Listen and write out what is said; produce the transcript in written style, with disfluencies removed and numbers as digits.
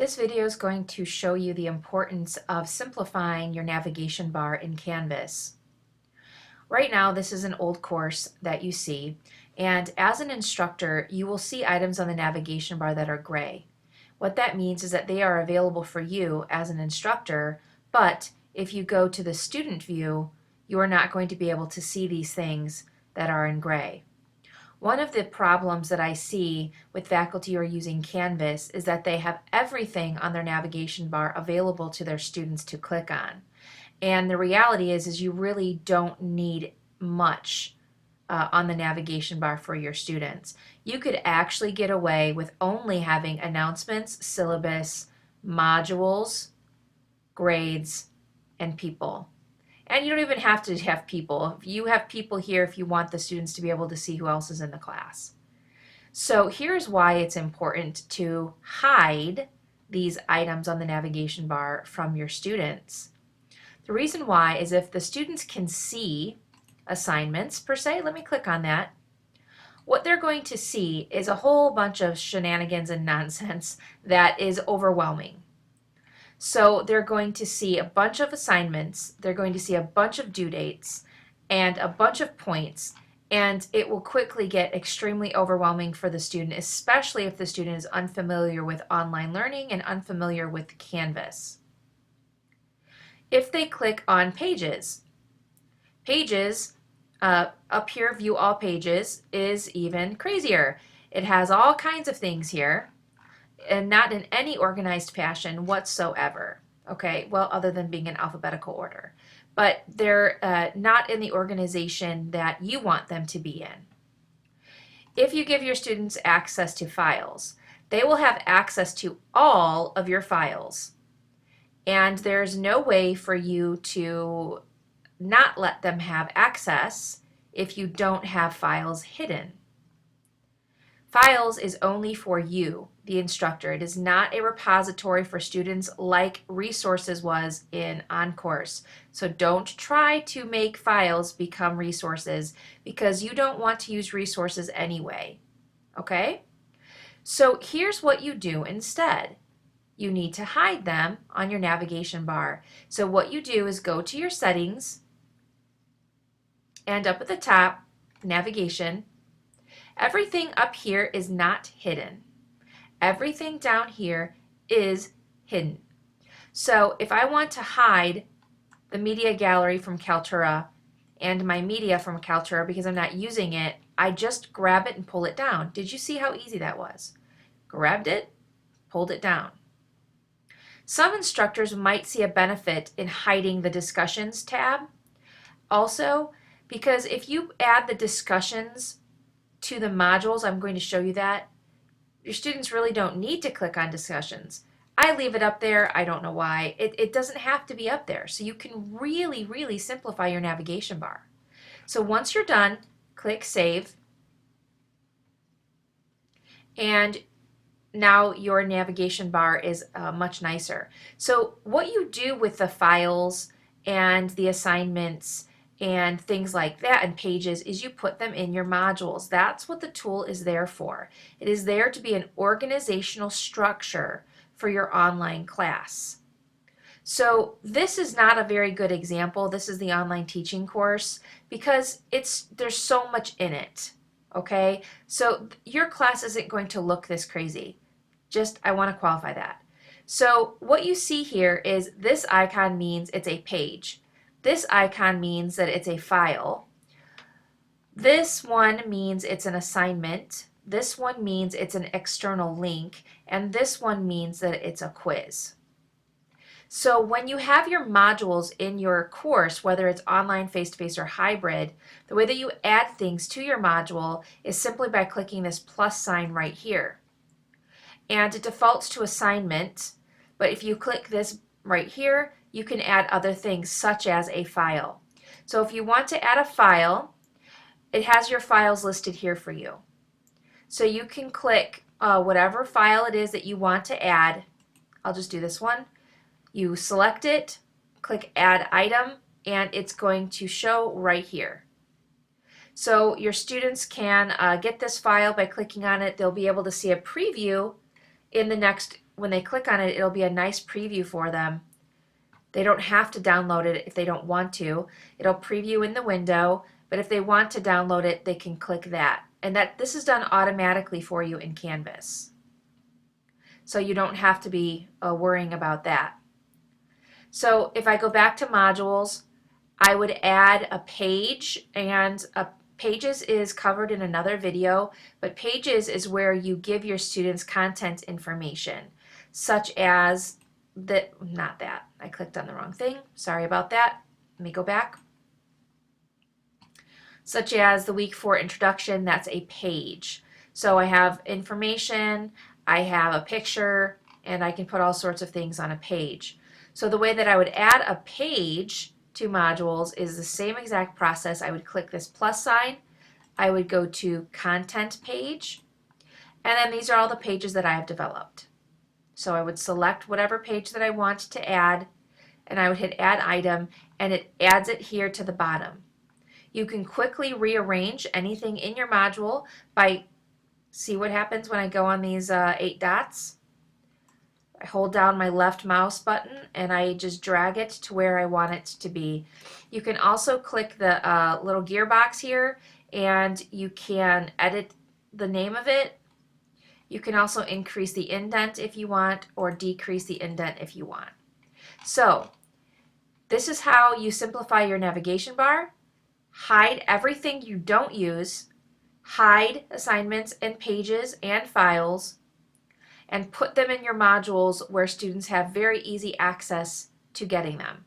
This video is going to show you the importance of simplifying your navigation bar in Canvas. Right now, this is an old course that you see, and as an instructor, you will see items on the navigation bar that are gray. What that means is that they are available for you as an instructor, but if you go to the student view, you are not going to be able to see these things that are in gray. One of the problems that I see with faculty who are using Canvas is that they have everything on their navigation bar available to their students to click on. And the reality is you really don't need much on the navigation bar for your students. You could actually get away with only having announcements, syllabus, modules, grades, and people. And you don't even have to have people. You have people here if you want the students to be able to see who else is in the class. So here's why it's important to hide these items on the navigation bar from your students. The reason why is if the students can see assignments per se, let me click on that. What they're going to see is a whole bunch of shenanigans and nonsense that is overwhelming. So they're going to see a bunch of assignments, they're going to see a bunch of due dates, and a bunch of points, and it will quickly get extremely overwhelming for the student, especially if the student is unfamiliar with online learning and unfamiliar with Canvas. If they click on Pages, up here, View All Pages, is even crazier. It has all kinds of things here, and not in any organized fashion whatsoever. Okay, well, other than being in alphabetical order. But they're not in the organization that you want them to be in. If you give your students access to files, they will have access to all of your files. And there's no way for you to not let them have access if you don't have files hidden. Files is only for you, the instructor. It is not a repository for students like resources was in OnCourse. So don't try to make files become resources because you don't want to use resources anyway. Okay? So here's what you do instead. You need to hide them on your navigation bar. So what you do is go to your settings and up at the top, navigation. Everything up here is not hidden. Everything down here is hidden. So if I want to hide the media gallery from Kaltura and my media from Kaltura because I'm not using it, I just grab it and pull it down. Did you see how easy that was? Grabbed it, pulled it down. Some instructors might see a benefit in hiding the discussions tab. Also, because if you add the discussions to the modules, I'm going to show you that, your students really don't need to click on discussions. I leave it up there. I don't know why. It doesn't have to be up there. So you can really, really simplify your navigation bar. So once you're done, click Save. And now your navigation bar is much nicer. So what you do with the files and the assignments and things like that and pages is you put them in your modules. That's what the tool is there for. It is there to be an organizational structure for your online class. So this is not a very good example. This is the online teaching course because there's so much in it. Okay, so your class isn't going to look this crazy. I want to qualify that. So what you see here is this icon means it's a page. This icon means that it's a file. This one means it's an assignment. This one means it's an external link. And this one means that it's a quiz. So when you have your modules in your course, whether it's online, face-to-face, or hybrid, the way that you add things to your module is simply by clicking this plus sign right here. And it defaults to assignment, but if you click this right here, you can add other things such as a file. So if you want to add a file, it has your files listed here for you. So you can click whatever file it is that you want to add. I'll just do this one. You select it, click Add Item, and it's going to show right here. So your students can get this file by clicking on it. They'll be able to see a preview in the next when they click on it, it'll be a nice preview for them. They don't have to download it if they don't want to. It'll preview in the window, but if they want to download it, they can click that. And this is done automatically for you in Canvas. So you don't have to be worrying about that. So if I go back to modules, I would add a page, and Pages is covered in another video, but Pages is where you give your students content information, such as I clicked on the wrong thing. Sorry about that. Let me go back. Such as the week 4 introduction, that's a page. So I have information, I have a picture, and I can put all sorts of things on a page. So the way that I would add a page to modules is the same exact process. I would click this plus sign, I would go to content page, and then these are all the pages that I have developed. So I would select whatever page that I want to add, and I would hit add item, and it adds it here to the bottom. You can quickly rearrange anything in your module by, see what happens when I go on these 8 dots? I hold down my left mouse button and I just drag it to where I want it to be. You can also click the little gearbox here and you can edit the name of it. You can also increase the indent if you want, or decrease the indent if you want. So this is how you simplify your navigation bar, hide everything you don't use, hide assignments and pages and files, and put them in your modules where students have very easy access to getting them.